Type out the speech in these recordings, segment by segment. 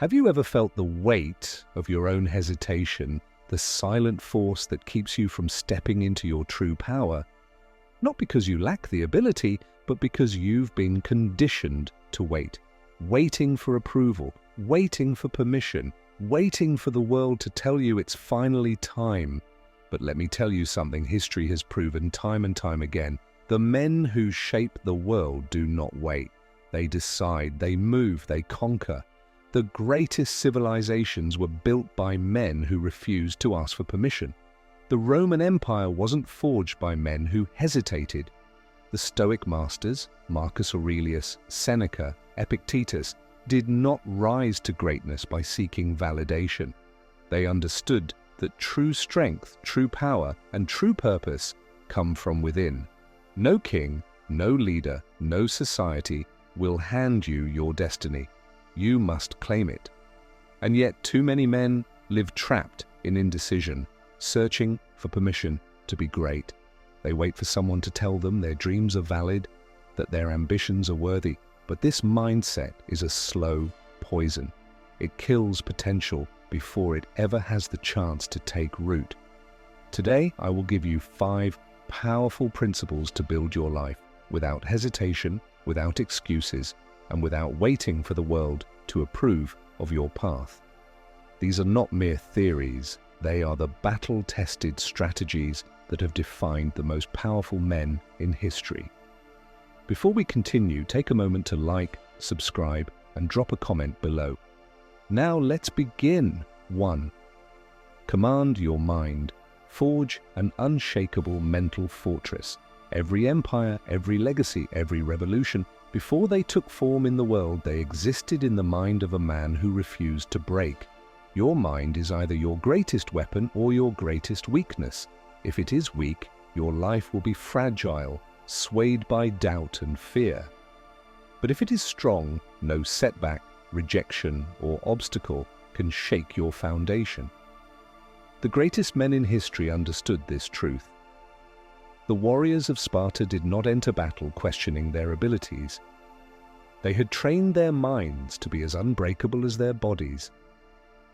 Have you ever felt the weight of your own hesitation, the silent force that keeps you from stepping into your true power? Not because you lack the ability, but because you've been conditioned to wait. Waiting for approval, waiting for permission, waiting for the world to tell you it's finally time. But let me tell you something history has proven time and time again. The men who shape the world do not wait. They decide, they move, they conquer. The greatest civilizations were built by men who refused to ask for permission. The Roman Empire wasn't forged by men who hesitated. The Stoic masters, Marcus Aurelius, Seneca, Epictetus, did not rise to greatness by seeking validation. They understood that true strength, true power, and true purpose come from within. No king, no leader, no society will hand you your destiny. You must claim it. And yet too many men live trapped in indecision, searching for permission to be great. They wait for someone to tell them their dreams are valid, that their ambitions are worthy. But this mindset is a slow poison. It kills potential before it ever has the chance to take root. Today, I will give you 5 powerful principles to build your life without hesitation, without excuses, and without waiting for the world to approve of your path. These are not mere theories. They are the battle-tested strategies that have defined the most powerful men in history. Before we continue, take a moment to like, subscribe, and drop a comment below. Now let's begin. 1. Command your mind. Forge an unshakable mental fortress. Every empire, every legacy, every revolution, before they took form in the world, they existed in the mind of a man who refused to break. Your mind is either your greatest weapon or your greatest weakness. If it is weak, your life will be fragile, swayed by doubt and fear. But if it is strong, no setback, rejection, or obstacle can shake your foundation. The greatest men in history understood this truth. The warriors of Sparta did not enter battle questioning their abilities. They had trained their minds to be as unbreakable as their bodies.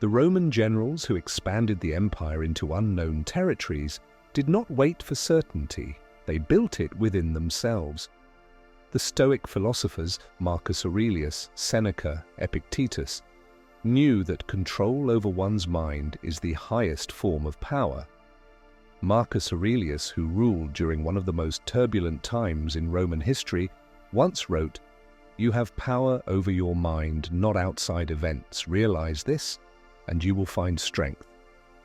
The Roman generals who expanded the empire into unknown territories did not wait for certainty. They built it within themselves. The Stoic philosophers, Marcus Aurelius, Seneca, Epictetus, knew that control over one's mind is the highest form of power. Marcus Aurelius, who ruled during one of the most turbulent times in Roman history, once wrote, "You have power over your mind, not outside events. Realize this, and you will find strength."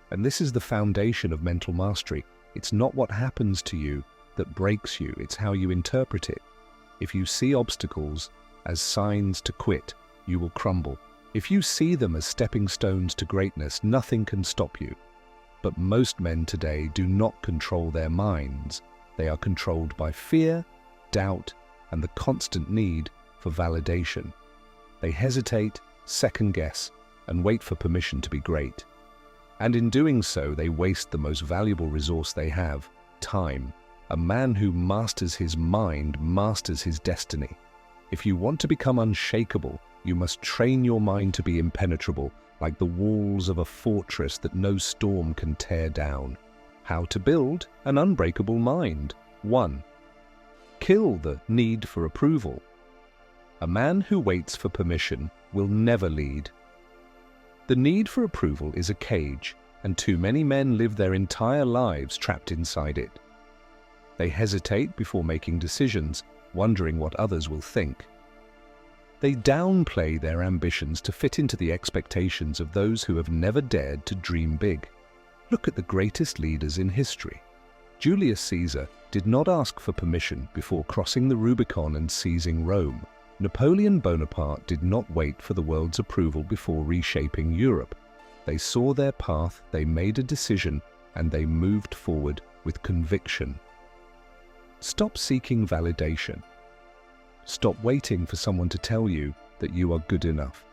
And this is the foundation of mental mastery. It's not what happens to you that breaks you, it's how you interpret it. If you see obstacles as signs to quit, you will crumble. If you see them as stepping stones to greatness, nothing can stop you. But most men today do not control their minds. They are controlled by fear, doubt, and the constant need for validation. They hesitate, second-guess, and wait for permission to be great. And in doing so, they waste the most valuable resource they have, time. A man who masters his mind masters his destiny. If you want to become unshakable, you must train your mind to be impenetrable, like the walls of a fortress that no storm can tear down. How to build an unbreakable mind? 1. Kill the need for approval. A man who waits for permission will never lead. The need for approval is a cage, and too many men live their entire lives trapped inside it. They hesitate before making decisions, wondering what others will think. They downplay their ambitions to fit into the expectations of those who have never dared to dream big. Look at the greatest leaders in history. Julius Caesar did not ask for permission before crossing the Rubicon and seizing Rome. Napoleon Bonaparte did not wait for the world's approval before reshaping Europe. They saw their path, they made a decision, and they moved forward with conviction. Stop seeking validation. Stop waiting for someone to tell you that you are good enough.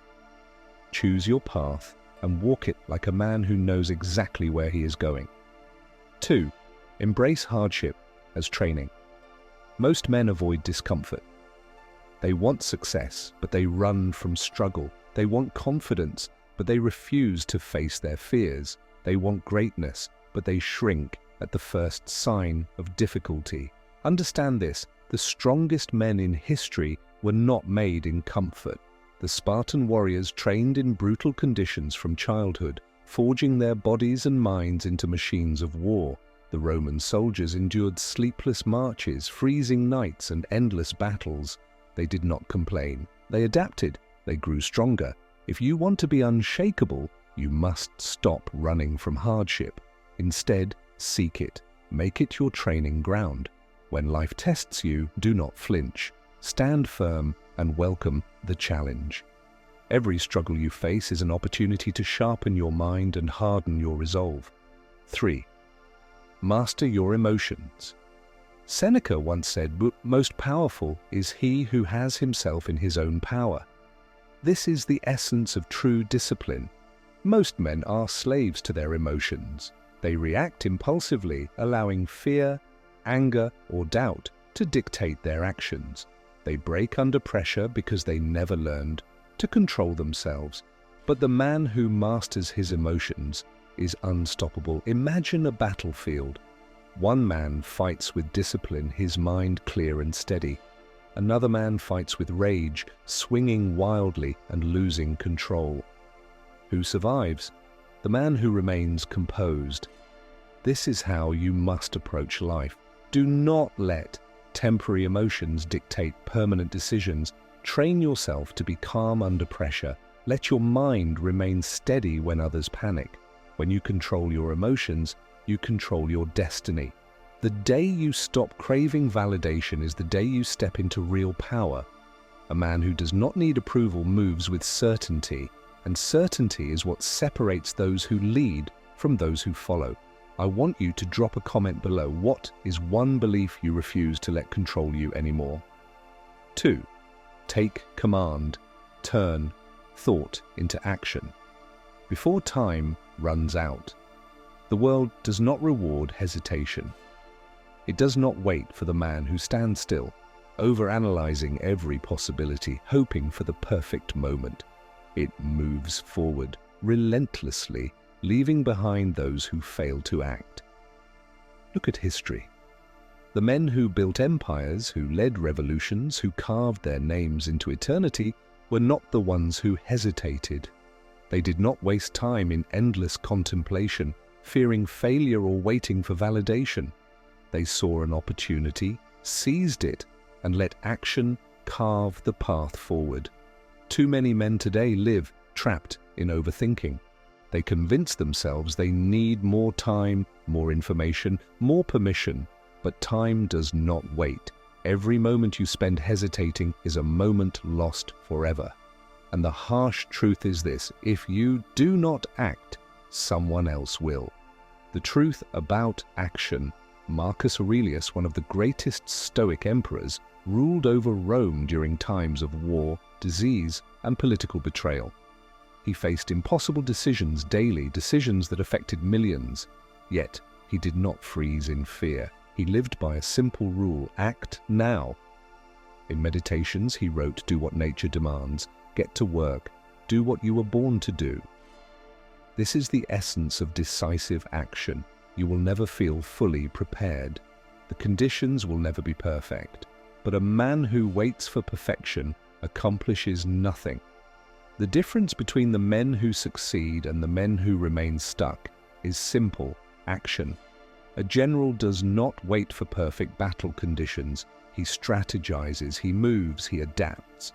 Choose your path and walk it like a man who knows exactly where he is going. 2. Embrace hardship as training. Most men avoid discomfort. They want success, but they run from struggle. They want confidence, but they refuse to face their fears. They want greatness, but they shrink at the first sign of difficulty. Understand this: the strongest men in history were not made in comfort. The Spartan warriors trained in brutal conditions from childhood, forging their bodies and minds into machines of war. The Roman soldiers endured sleepless marches, freezing nights, and endless battles. They did not complain. They adapted. They grew stronger. If you want to be unshakable, you must stop running from hardship. Instead, seek it. Make it your training ground. When life tests you, do not flinch. Stand firm and welcome the challenge. Every struggle you face is an opportunity to sharpen your mind and harden your resolve. 3. Master your emotions. Seneca once said, "Most powerful is he who has himself in his own power." This is the essence of true discipline. Most men are slaves to their emotions. They react impulsively, allowing fear, anger, or doubt to dictate their actions. They break under pressure because they never learned to control themselves. But the man who masters his emotions is unstoppable. Imagine a battlefield. One man fights with discipline, his mind clear and steady. Another man fights with rage, swinging wildly and losing control. Who survives? The man who remains composed. This is how you must approach life. Do not let temporary emotions dictate permanent decisions. Train yourself to be calm under pressure. Let your mind remain steady when others panic. When you control your emotions, you control your destiny. The day you stop craving validation is the day you step into real power. A man who does not need approval moves with certainty, and certainty is what separates those who lead from those who follow. I want you to drop a comment below. What is one belief you refuse to let control you anymore? 2. Take command. Turn thought into action. Before time runs out, the world does not reward hesitation. It does not wait for the man who stands still, overanalyzing every possibility, hoping for the perfect moment. It moves forward relentlessly, leaving behind those who fail to act. Look at history. The men who built empires, who led revolutions, who carved their names into eternity, were not the ones who hesitated. They did not waste time in endless contemplation, fearing failure or waiting for validation. They saw an opportunity, seized it, and let action carve the path forward. Too many men today live trapped in overthinking. They convince themselves they need more time, more information, more permission. But time does not wait. Every moment you spend hesitating is a moment lost forever. And the harsh truth is this: if you do not act, someone else will. The truth about action. Marcus Aurelius, one of the greatest Stoic emperors, ruled over Rome during times of war, disease, and political betrayal. He faced impossible decisions daily, decisions that affected millions. Yet, he did not freeze in fear. He lived by a simple rule: act now. In Meditations, he wrote, "Do what nature demands, get to work, do what you were born to do." This is the essence of decisive action. You will never feel fully prepared. The conditions will never be perfect. But a man who waits for perfection accomplishes nothing. The difference between the men who succeed and the men who remain stuck is simple: action. A general does not wait for perfect battle conditions. He strategizes, he moves, he adapts.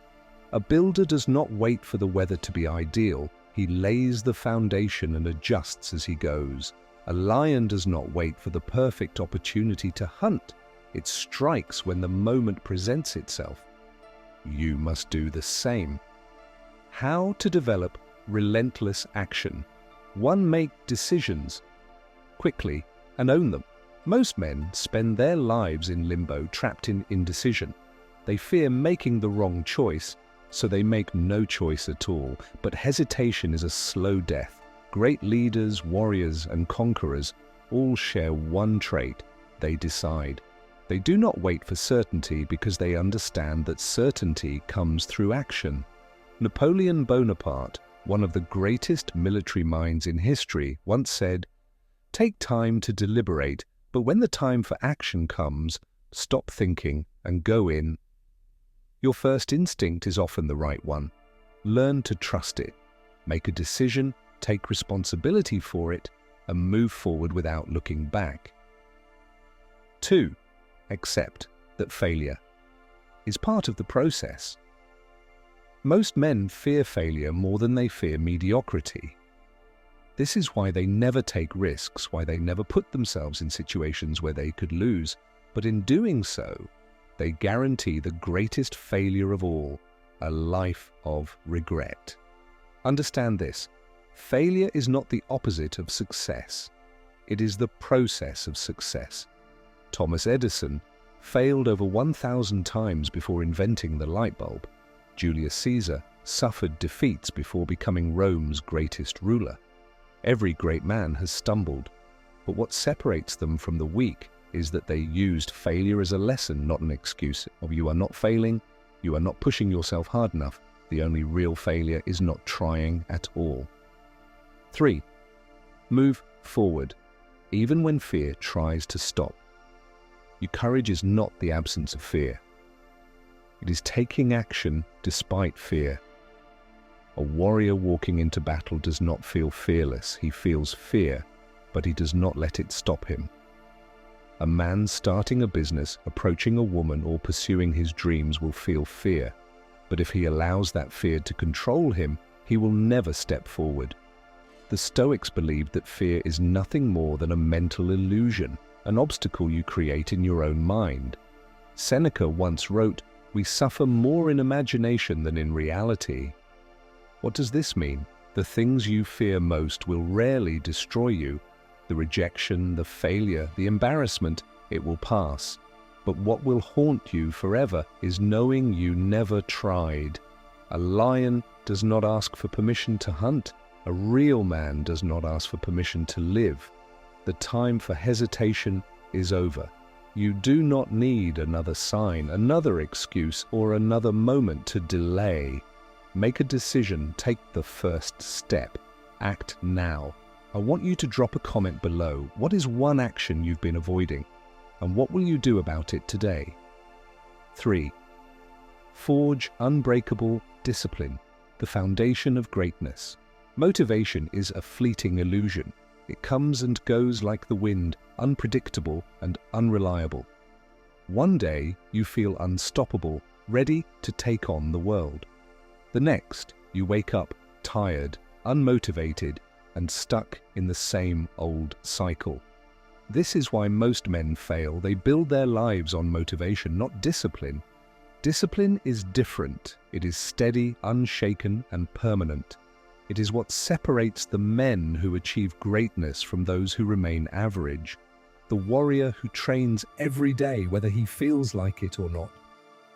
A builder does not wait for the weather to be ideal. He lays the foundation and adjusts as he goes. A lion does not wait for the perfect opportunity to hunt. It strikes when the moment presents itself. You must do the same. How to develop relentless action? 1. Make decisions quickly and own them. Most men spend their lives in limbo, trapped in indecision. They fear making the wrong choice, so they make no choice at all. But hesitation is a slow death. Great leaders, warriors, and conquerors all share one trait: they decide. They do not wait for certainty because they understand that certainty comes through action. Napoleon Bonaparte, one of the greatest military minds in history, once said, "Take time to deliberate, but when the time for action comes, stop thinking and go in." Your first instinct is often the right one. Learn to trust it. Make a decision, take responsibility for it, and move forward without looking back. 2. Accept that failure is part of the process. Most men fear failure more than they fear mediocrity. This is why they never take risks, why they never put themselves in situations where they could lose. But in doing so, they guarantee the greatest failure of all, a life of regret. Understand this: failure is not the opposite of success. It is the process of success. Thomas Edison failed over 1,000 times before inventing the light bulb. Julius Caesar suffered defeats before becoming Rome's greatest ruler. Every great man has stumbled, but what separates them from the weak is that they used failure as a lesson, not an excuse. Of you are not failing, you are not pushing yourself hard enough. The only real failure is not trying at all. 3. Move forward, even when fear tries to stop. Your courage is not the absence of fear. It is taking action despite fear. A warrior walking into battle does not feel fearless. He feels fear, but he does not let it stop him. A man starting a business, approaching a woman, or pursuing his dreams will feel fear. But if he allows that fear to control him, he will never step forward. The Stoics believed that fear is nothing more than a mental illusion, an obstacle you create in your own mind. Seneca once wrote, "We suffer more in imagination than in reality." What does this mean? The things you fear most will rarely destroy you. The rejection, the failure, the embarrassment, it will pass. But what will haunt you forever is knowing you never tried. A lion does not ask for permission to hunt. A real man does not ask for permission to live. The time for hesitation is over. You do not need another sign, another excuse, or another moment to delay. Make a decision, take the first step. Act now. I want you to drop a comment below. What is one action you've been avoiding? And what will you do about it today? 3. Forge unbreakable discipline, the foundation of greatness. Motivation is a fleeting illusion. It comes and goes like the wind, unpredictable and unreliable. One day you feel unstoppable, ready to take on the world. The next, you wake up tired, unmotivated, and stuck in the same old cycle. This is why most men fail. They build their lives on motivation, not discipline. Discipline is different. It is steady, unshaken, and permanent. It is what separates the men who achieve greatness from those who remain average. The warrior who trains every day, whether he feels like it or not.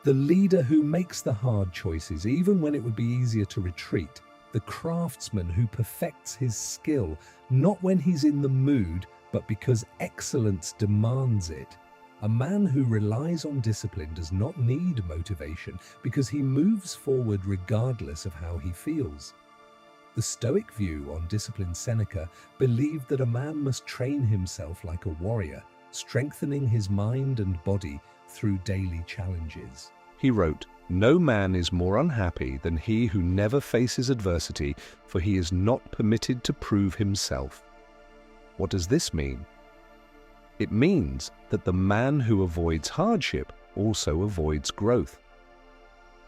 The leader who makes the hard choices, even when it would be easier to retreat. The craftsman who perfects his skill, not when he's in the mood, but because excellence demands it. A man who relies on discipline does not need motivation because he moves forward regardless of how he feels. The Stoic view on discipline, Seneca, believed that a man must train himself like a warrior, strengthening his mind and body through daily challenges. He wrote, "No man is more unhappy than he who never faces adversity, for he is not permitted to prove himself." What does this mean? It means that the man who avoids hardship also avoids growth.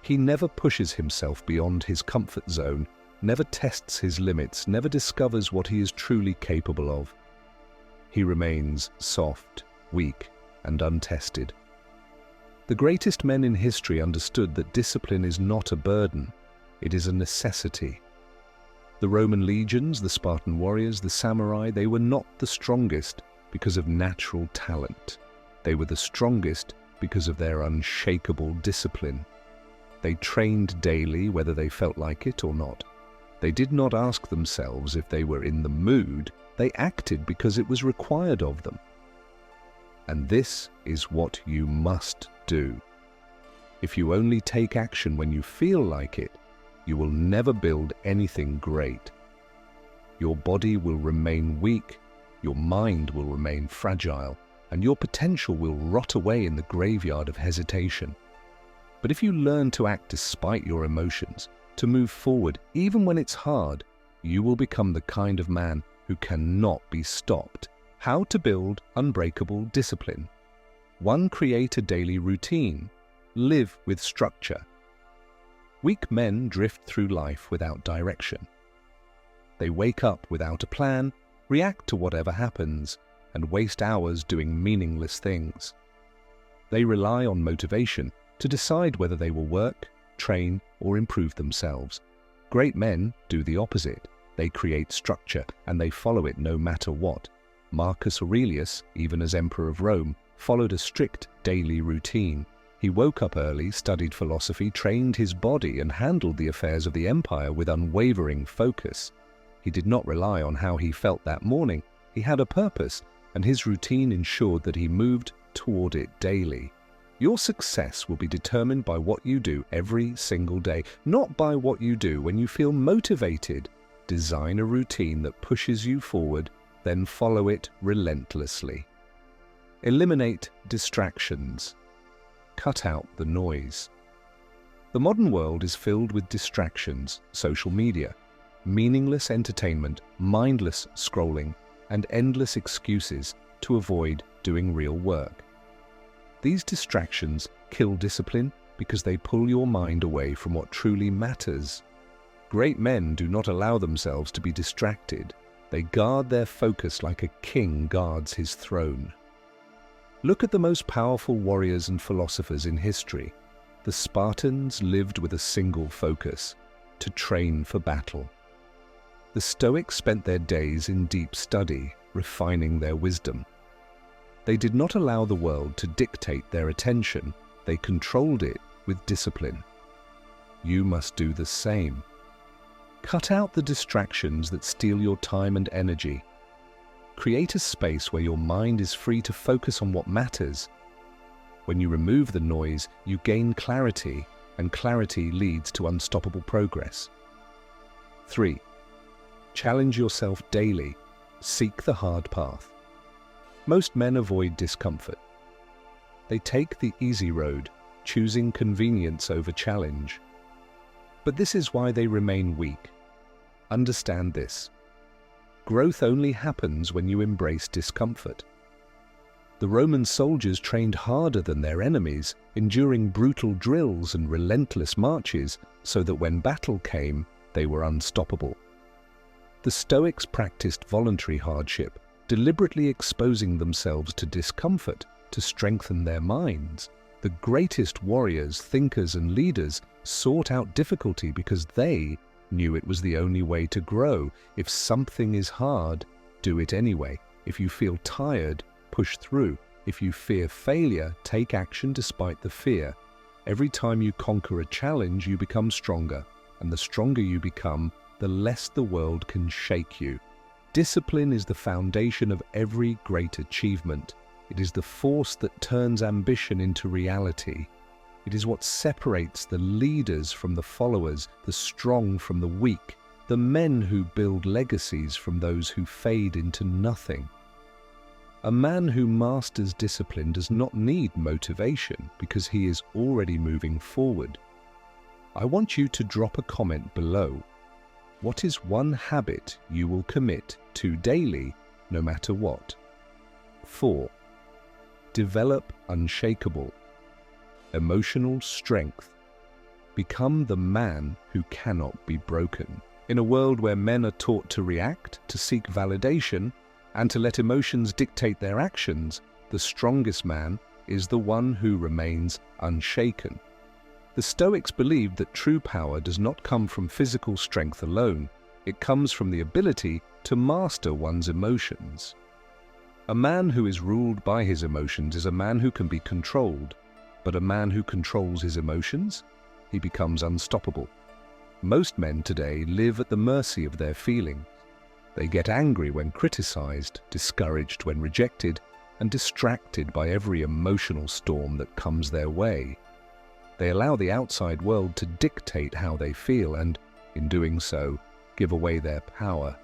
He never pushes himself beyond his comfort zone, never tests his limits, never discovers what he is truly capable of. He remains soft, weak, and untested. The greatest men in history understood that discipline is not a burden, it is a necessity. The Roman legions, the Spartan warriors, the samurai, they were not the strongest because of natural talent. They were the strongest because of their unshakable discipline. They trained daily, whether they felt like it or not. They did not ask themselves if they were in the mood, they acted because it was required of them. And this is what you must do. If you only take action when you feel like it, you will never build anything great. Your body will remain weak, your mind will remain fragile, and your potential will rot away in the graveyard of hesitation. But if you learn to act despite your emotions, to move forward even when it's hard, you will become the kind of man who cannot be stopped. How to build unbreakable discipline. 1. Create a daily routine. Live with structure. Weak men drift through life without direction. They wake up without a plan, react to whatever happens, and waste hours doing meaningless things. They rely on motivation to decide whether they will work, train, or improve themselves. Great men do the opposite. They create structure, and they follow it no matter what. Marcus Aurelius, even as Emperor of Rome, followed a strict daily routine. He woke up early, studied philosophy, trained his body, and handled the affairs of the empire with unwavering focus. He did not rely on how he felt that morning. He had a purpose, and his routine ensured that he moved toward it daily. Your success will be determined by what you do every single day, not by what you do when you feel motivated. Design a routine that pushes you forward, then follow it relentlessly. Eliminate distractions. Cut out the noise. The modern world is filled with distractions: social media, meaningless entertainment, mindless scrolling, and endless excuses to avoid doing real work. These distractions kill discipline because they pull your mind away from what truly matters. Great men do not allow themselves to be distracted. They guard their focus like a king guards his throne. Look at the most powerful warriors and philosophers in history. The Spartans lived with a single focus: to train for battle. The Stoics spent their days in deep study, refining their wisdom. They did not allow the world to dictate their attention. They controlled it with discipline. You must do the same. Cut out the distractions that steal your time and energy. Create a space where your mind is free to focus on what matters. When you remove the noise, you gain clarity, and clarity leads to unstoppable progress. 3. Challenge yourself daily. Seek the hard path. Most men avoid discomfort. They take the easy road, choosing convenience over challenge. But this is why they remain weak. Understand this. Growth only happens when you embrace discomfort. The Roman soldiers trained harder than their enemies, enduring brutal drills and relentless marches, so that when battle came, they were unstoppable. The Stoics practiced voluntary hardship, deliberately exposing themselves to discomfort to strengthen their minds. The greatest warriors, thinkers, and leaders sought out difficulty because they knew it was the only way to grow. If something is hard, do it anyway. If you feel tired, push through. If you fear failure, take action despite the fear. Every time you conquer a challenge, you become stronger, and the stronger you become, the less the world can shake you. Discipline is the foundation of every great achievement. It is the force that turns ambition into reality. It is what separates the leaders from the followers, the strong from the weak, the men who build legacies from those who fade into nothing. A man who masters discipline does not need motivation because he is already moving forward. I want you to drop a comment below. What is one habit you will commit to daily, no matter what? 4. Develop unshakable. Emotional strength. Become the man who cannot be broken. In a world where men are taught to react, to seek validation, and to let emotions dictate their actions, the strongest man is the one who remains unshaken. The Stoics believed that true power does not come from physical strength alone. It comes from the ability to master one's emotions. A man who is ruled by his emotions is a man who can be controlled, but a man who controls his emotions, he becomes unstoppable. Most men today live at the mercy of their feelings. They get angry when criticized, discouraged when rejected, and distracted by every emotional storm that comes their way. They allow the outside world to dictate how they feel and, in doing so, give away their power.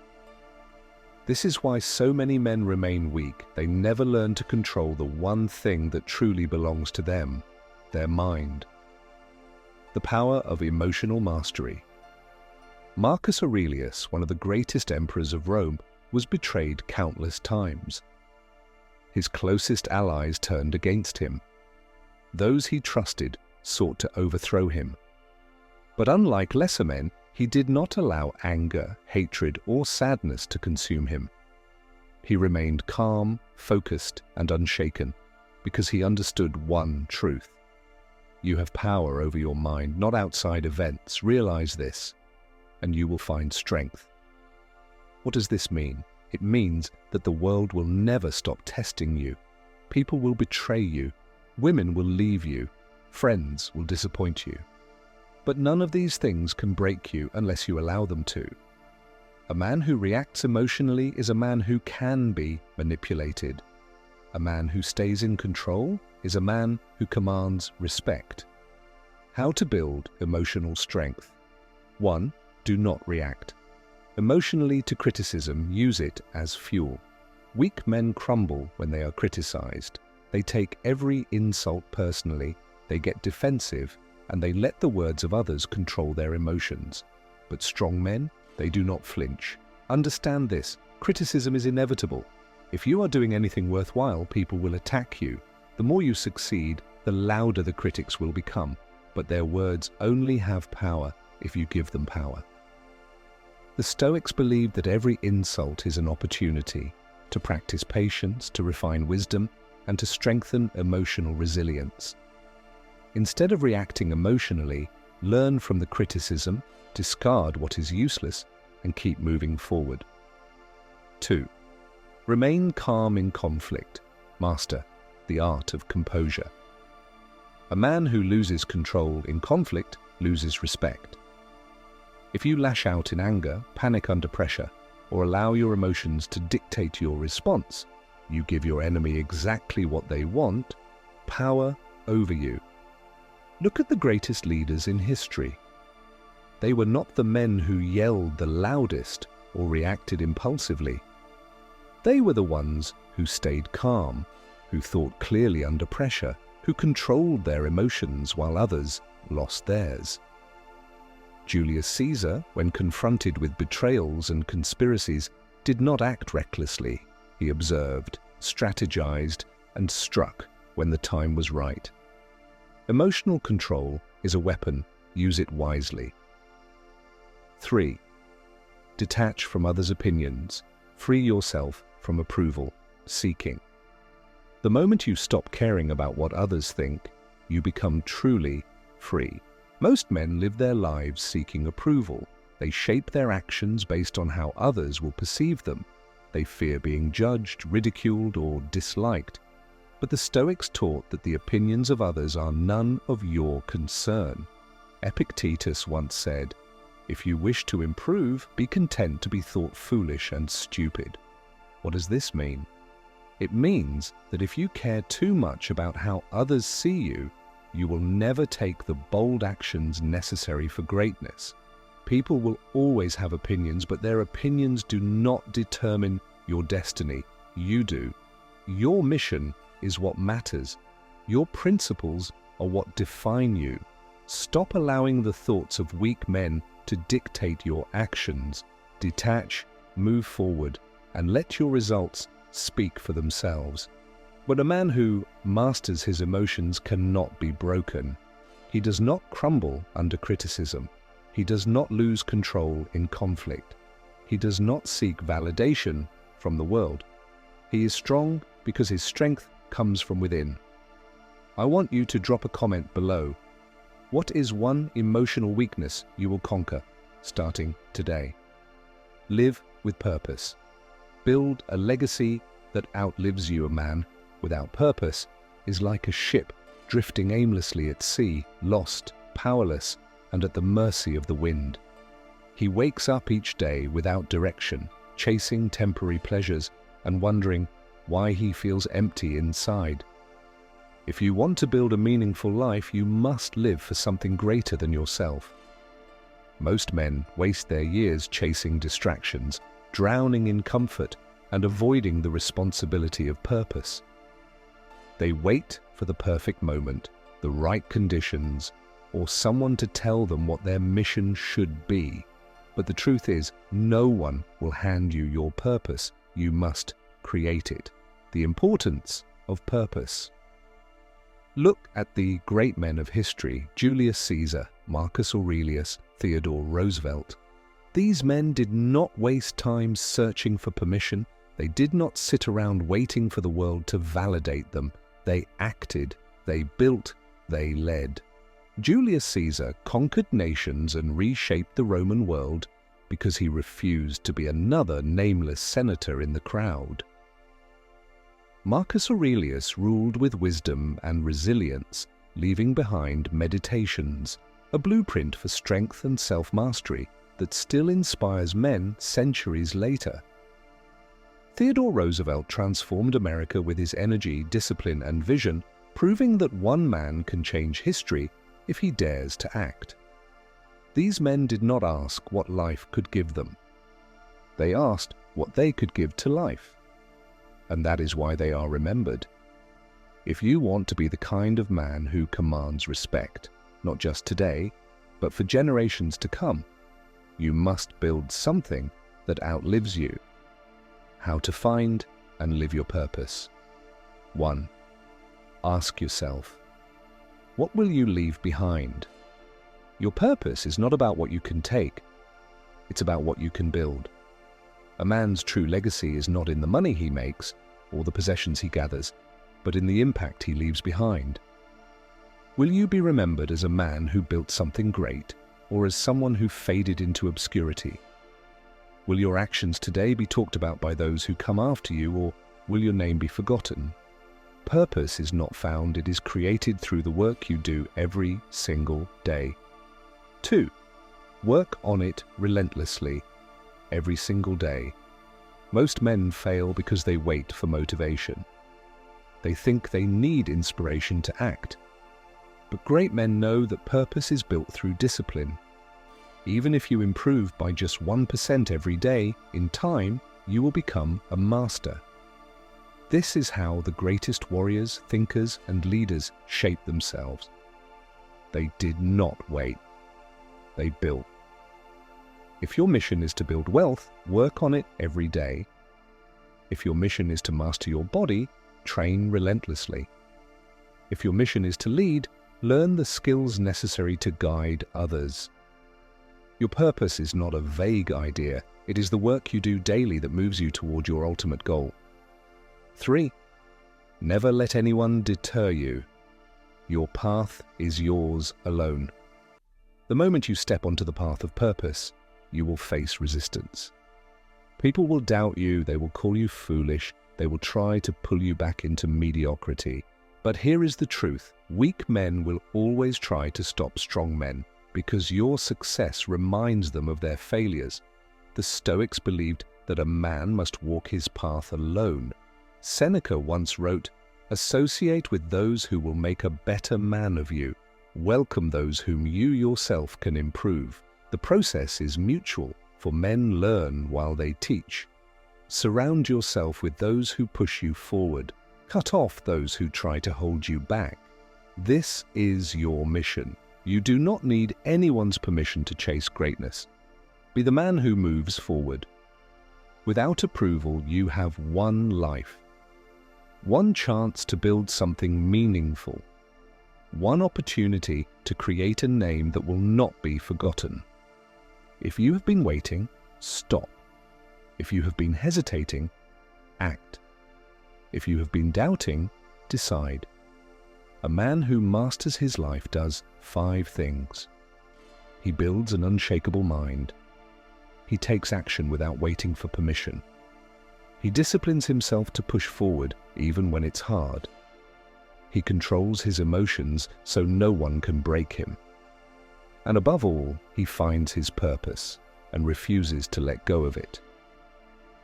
This is why so many men remain weak. They never learn to control the one thing that truly belongs to them, their mind. The power of emotional mastery. Marcus Aurelius, one of the greatest emperors of Rome, was betrayed countless times. His closest allies turned against him. Those he trusted sought to overthrow him. But unlike lesser men, he did not allow anger, hatred, or sadness to consume him. He remained calm, focused, and unshaken, because he understood one truth. You have power over your mind, not outside events. Realize this, and you will find strength. What does this mean? It means that the world will never stop testing you. People will betray you. Women will leave you. Friends will disappoint you. But none of these things can break you unless you allow them to. A man who reacts emotionally is a man who can be manipulated. A man who stays in control is a man who commands respect. How to build emotional strength. 1. Do not react. Emotionally to criticism, use it as fuel. Weak men crumble when they are criticized. They take every insult personally, they get defensive, and they let the words of others control their emotions. But strong men, they do not flinch. Understand this, criticism is inevitable. If you are doing anything worthwhile, people will attack you. The more you succeed, the louder the critics will become. But their words only have power if you give them power. The Stoics believed that every insult is an opportunity to practice patience, to refine wisdom, and to strengthen emotional resilience. Instead of reacting emotionally, learn from the criticism, discard what is useless, and keep moving forward. 2. Remain calm in conflict. Master the art of composure. A man who loses control in conflict loses respect. If you lash out in anger, panic under pressure, or allow your emotions to dictate your response, you give your enemy exactly what they want, power over you. Look at the greatest leaders in history. They were not the men who yelled the loudest or reacted impulsively. They were the ones who stayed calm, who thought clearly under pressure, who controlled their emotions while others lost theirs. Julius Caesar, when confronted with betrayals and conspiracies, did not act recklessly. He observed, strategized, and struck when the time was right. Emotional control is a weapon. Use it wisely. 3. Detach from others' opinions. Free yourself from approval seeking. The moment you stop caring about what others think, you become truly free. Most men live their lives seeking approval. They shape their actions based on how others will perceive them. They fear being judged, ridiculed, or disliked. But the Stoics taught that the opinions of others are none of your concern. Epictetus once said, "If you wish to improve, be content to be thought foolish and stupid." What does this mean? It means that if you care too much about how others see you, you will never take the bold actions necessary for greatness. People will always have opinions, but their opinions do not determine your destiny. You do. Your mission is what matters. Your principles are what define you. Stop allowing the thoughts of weak men to dictate your actions. Detach, move forward, and let your results speak for themselves. But a man who masters his emotions cannot be broken. He does not crumble under criticism. He does not lose control in conflict. He does not seek validation from the world. He is strong because his strength comes from within. I want you to drop a comment below. What is one emotional weakness you will conquer starting today? Live with purpose. Build a legacy that outlives you. A man without purpose is like a ship drifting aimlessly at sea, lost, powerless, and at the mercy of the wind. He wakes up each day without direction, chasing temporary pleasures and wondering why he feels empty inside. If you want to build a meaningful life, you must live for something greater than yourself. Most men waste their years chasing distractions, drowning in comfort, and avoiding the responsibility of purpose. They wait for the perfect moment, the right conditions, or someone to tell them what their mission should be. But the truth is, no one will hand you your purpose. You must create it. The importance of purpose. Look at the great men of history: Julius Caesar, Marcus Aurelius, Theodore Roosevelt. These men did not waste time searching for permission. They did not sit around waiting for the world to validate them. They acted, they built, they led. Julius Caesar conquered nations and reshaped the Roman world because he refused to be another nameless senator in the crowd. Marcus Aurelius ruled with wisdom and resilience, leaving behind Meditations, a blueprint for strength and self-mastery that still inspires men centuries later. Theodore Roosevelt transformed America with his energy, discipline, and vision, proving that one man can change history if he dares to act. These men did not ask what life could give them. They asked what they could give to life. And that is why they are remembered. If you want to be the kind of man who commands respect, not just today, but for generations to come, you must build something that outlives you. How to find and live your purpose. 1. Ask yourself, what will you leave behind? Your purpose is not about what you can take, it's about what you can build. A man's true legacy is not in the money he makes or the possessions he gathers, but in the impact he leaves behind. Will you be remembered as a man who built something great, or as someone who faded into obscurity? Will your actions today be talked about by those who come after you, or will your name be forgotten? Purpose is not found, it is created through the work you do every single day. 2. Work on it relentlessly, every single day. Most men fail because they wait for motivation. They think they need inspiration to act. But great men know that purpose is built through discipline. Even if you improve by just 1% every day, in time, you will become a master. This is how the greatest warriors, thinkers, and leaders shape themselves. They did not wait. They built. If your mission is to build wealth, work on it every day. If your mission is to master your body, train relentlessly. If your mission is to lead, learn the skills necessary to guide others. Your purpose is not a vague idea. It is the work you do daily that moves you toward your ultimate goal. 3. Never let anyone deter you. Your path is yours alone. The moment you step onto the path of purpose, you will face resistance. People will doubt you, they will call you foolish, they will try to pull you back into mediocrity. But here is the truth: weak men will always try to stop strong men, because your success reminds them of their failures. The Stoics believed that a man must walk his path alone. Seneca once wrote, "Associate with those who will make a better man of you. Welcome those whom you yourself can improve." The process is mutual, for men learn while they teach. Surround yourself with those who push you forward. Cut off those who try to hold you back. This is your mission. You do not need anyone's permission to chase greatness. Be the man who moves forward. Without approval, you have one life. One chance to build something meaningful. One opportunity to create a name that will not be forgotten. If you have been waiting, stop. If you have been hesitating, act. If you have been doubting, decide. A man who masters his life does 5 things. He builds an unshakable mind. He takes action without waiting for permission. He disciplines himself to push forward even when it's hard. He controls his emotions so no one can break him. And above all, he finds his purpose and refuses to let go of it.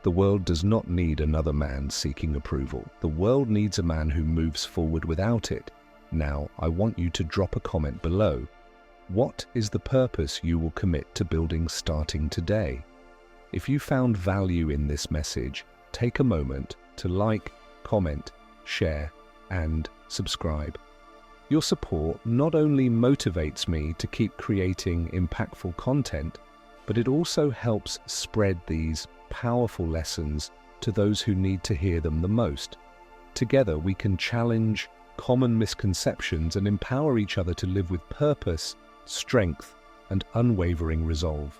The world does not need another man seeking approval. The world needs a man who moves forward without it. Now, I want you to drop a comment below. What is the purpose you will commit to building starting today? If you found value in this message, take a moment to like, comment, share, and subscribe. Your support not only motivates me to keep creating impactful content, but it also helps spread these powerful lessons to those who need to hear them the most. Together, we can challenge common misconceptions and empower each other to live with purpose, strength, and unwavering resolve.